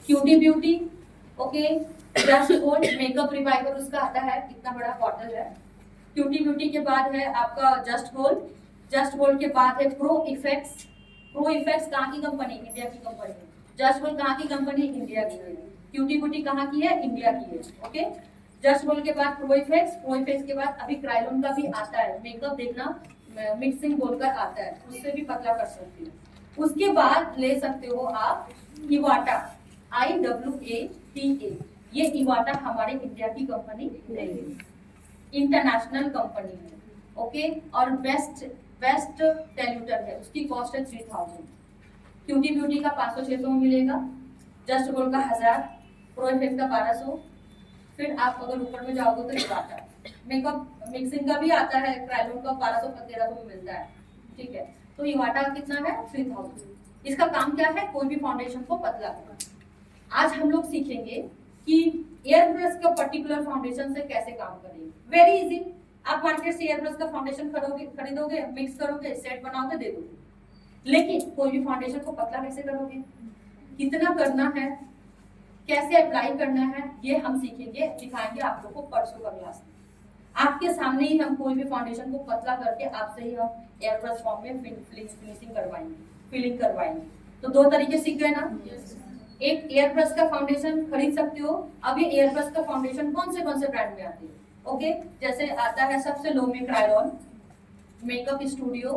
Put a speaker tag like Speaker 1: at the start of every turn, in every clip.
Speaker 1: Cutie beauty, okay, just gold makeup reviver उसका आता है, इतना बड़ा बॉटल है। क्यूटी ब्यूटी के बाद है आपका जस्ट गोल्ड, जस्ट गोल्ड के बाद है प्रो इफेक्ट्स। प्रो इफेक्ट्स कहाँ की कंपनी? इंडिया की कंपनी है। जस्ट गोल्ड कहाँ की कंपनी? इंडिया की है। क्यूटी ब्यूटी कहाँ की है? इंडिया की है। ओके, जस्ट गोल्ड के बाद प्रो इफेक्ट्स, प्रो इफेक्ट्स के बाद अभी क्रायोन का भी आता है मेकअप, देखना मिक्सिंग बोलकर आता है, उससे भी पतला कर सकती है। उसके बाद ले सकते हो आप इवाटा, IWATA, ये इवाटा हमारे इंडिया की कंपनी है, इंटरनेशनल कंपनी है। ओके, और बेस्ट टेल्यूटर है, उसकी कॉस्ट है 3000। क्यूटी ब्यूटी का 500-600 में मिलेगा, जस्ट गोल्ड का 1000, प्रो इफेक्ट का 1200। फिर आप अगर ऊपर में जाओगे तो इवाटा मेकअप मिक्सिंग का भी आता है, क्रायोन का 1200-1300 में मिलता है, ठीक है। तो इवाटा कितना है? 3000। इसका काम क्या है? कोई भी फाउंडेशन को पतला करना। आज हम लोग सीखेंगे कि एयर ब्रश का पर्टिकुलर फाउंडेशन से कैसे काम करेंगे। वेरी इजी, आप मार्केट से एयर ब्रश का फाउंडेशन खरीदोगे, मिक्स करोगे, सेट बनाओगे, दे दोगे। लेकिन कोई भी फाउंडेशन को पतला कैसे करोगे, कितना करना है, कैसे अप्लाई करना है, ये हम सीखेंगे, दिखाएंगे आप लोगों को परसों का क्लास में। आपके सामने ही हम कोई भी फाउंडेशन को पतला करके आपसे ही हम एयर ब्रश फॉर्म में फिनिशिंग करवाएंगे, फिलिंग करवाएंगे। तो दो तरीके सीख गए ना। एक एयर ब्रश का फाउंडेशन खरीद सकते हो। अब ये एयर ब्रश का फाउंडेशन कौन से ब्रांड में आती है? ओके, जैसे आता है सबसे लो में क्रायोन, मेकअप स्टूडियो,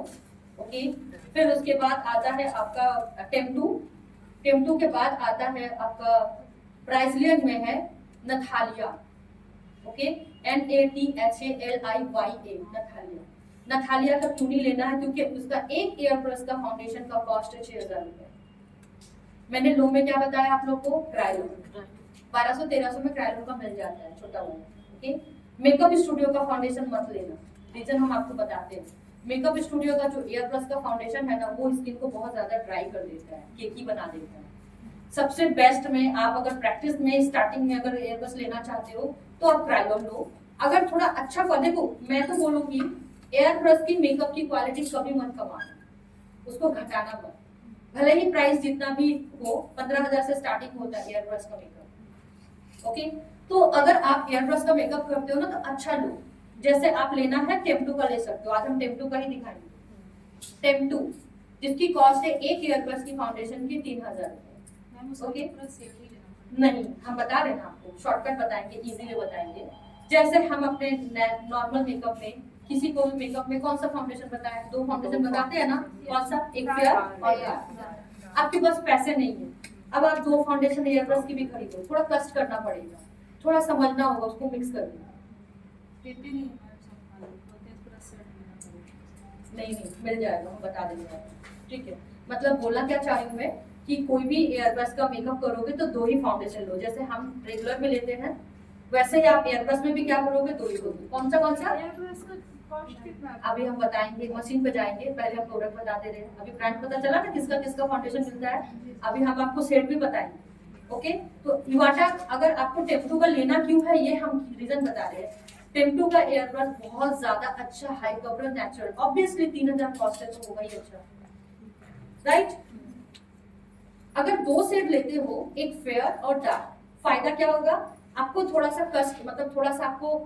Speaker 1: ओके, फिर उसके बाद आता है आपका टेम्टू के बाद आता है आपका ब्राजीलियन में है नथालिया, ओके, NATHALIYA, नथालिया का क्यों नहीं लेना है? क्योंकि उसका एक एयर ब्रश का फाउंडेशन का कॉस्ट है 6000 रुपए। मैंने लो में क्या बताया आप लोग को? क्रायोन, 1200-1300 में क्रायोन का मिल जाता है, छोटा वाला, ओके। मेकअप स्टूडियो का फाउंडेशन मत लेना, रीजन हम आपको बताते हैं। मेकअप स्टूडियो का जो एयर ब्रश का फाउंडेशन है ना, वो स्किन को बहुत ज्यादा ड्राई कर देता है, केकी बना देता है। सबसे बेस्ट में आप अगर प्रैक्टिस में स्टार्टिंग में अगर एयर ब्रश लेना चाहते हो तो आप क्रायोन लो। अगर थोड़ा अच्छा देखो, मैं तो बोलूंगी एयर ब्रश की मेकअप की क्वालिटी कभी मत कमाना, उसको घटाना मत, भले ही प्राइस जितना भी हो, 15,000 से स्टार्टिंग होता है एयर ब्रश का मेकअप, ओके। तो अगर आप एयर ब्रश का मेकअप करते हो ना तो अच्छा लो, जैसे आप लेना है टेम्टू का ले सकते हो, आज हम टेम्टू का ही दिखाएंगे। टेम्टू जिसकी कॉस्ट है एक एयर ब्रश की फाउंडेशन की 3000 रुपए, ओके। नहीं, हम बता रहे हैं आपको, शॉर्टकट बताएंगे, इजीली बताएंगे। जैसे हम अपने नॉर्मल मेकअप में किसी को भी मेकअप में कौन सा फाउंडेशन बताया? 2 फाउंडेशन बताते हैं ना, कौन सा? एक फेयर और डार्क। आपके पास पैसे नहीं है, अब आप 2 फाउंडेशन एयर ब्रश की भी खरीदो, थोड़ा कष्ट करना पड़ेगा, थोड़ा समझना होगा उसको मिक्स करना। नहीं मिल जाएगा, हम बता देंगे आपको, ठीक है। मतलब बोलना क्या चाह रही हूँ मैं कि कोई भी एयर ब्रश का मेकअप करोगे तो 2 ही फाउंडेशन लो, जैसे हम रेगुलर में लेते हैं वैसे ही आप एयर ब्रश में भी क्या करोगे? 2 ही लोगे। कौन सा? अभी हम बताएंगे, मशीन पे जाएंगे, पहले हम प्रोडक्ट बता दे रहे हैं। अभी ब्रांड पता चला ना किसका फाउंडेशन मिलता है, अभी हम आपको सेट भी बताएंगे, ओके। तो इवाटा अगर आपको टेम्टू का लेना क्यों है, ये हम रीजन बता रहे हैं। टेम्टू का एयर ब्रश बहुत ज्यादा अच्छा, high cover, natural, obviously 3000 cost है तो होगा ही अच्छा, राइट। अगर 2 सेट लेते हो, एक फेयर और डार्क, फायदा क्या होगा? आपको थोड़ा सा कष्ट, मतलब थोड़ा सा आपको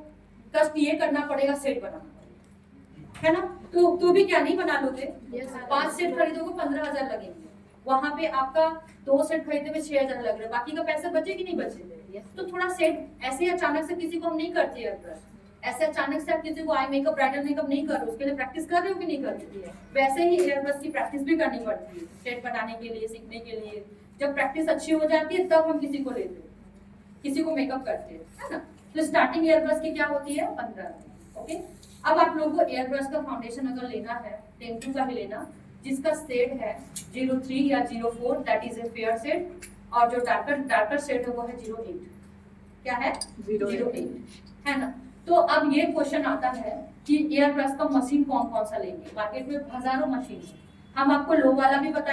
Speaker 1: कष्ट ये करना पड़ेगा, सेट बनाना पड़ेगा, है ना। तो भी क्या नहीं बना लोगे? 5 सेट खरीदोगे 15,000 लगेंगे, वहां पे आपका 2 सेट खरीदने में 6,000 लग रहा है, बाकी का पैसा बचे कि नहीं बचे? तो थोड़ा सेट ऐसे अचानक से किसी को हम नहीं करते हैं, ऐसे अचानक से आप किसी को आई मेकअप, ब्राइडल मेकअप नहीं कर रहे, उसके लिए प्रैक्टिस कर रहे हो कि नहीं कर रही है? वैसे ही एयर ब्रश की प्रैक्टिस भी करनी पड़ती है, सेट बनाने के लिए, सीखने के लिए। जब प्रैक्टिस अच्छी हो जाती है तब हम किसी को लेते हैं, किसी को मेकअप करते हैं, है ना। तो स्टार्टिंग एयर ब्रश की क्या होती है? 15,000, ओके। अब आप लोगों को एयर ब्रश का फाउंडेशन अगर लेना है, टेम्टू का भी लेना, जिसका शेड है 03 या 04, that is a fair shade, और जो डार्कर शेड है वो है 08, क्या है? 08, है ना। तो अब ये क्वेश्चन आता है कि एयर ब्रश का मशीन कौन सा लेंगे? मार्केट में हजारों मशीन है, हम आपको लो वाला भी बताएं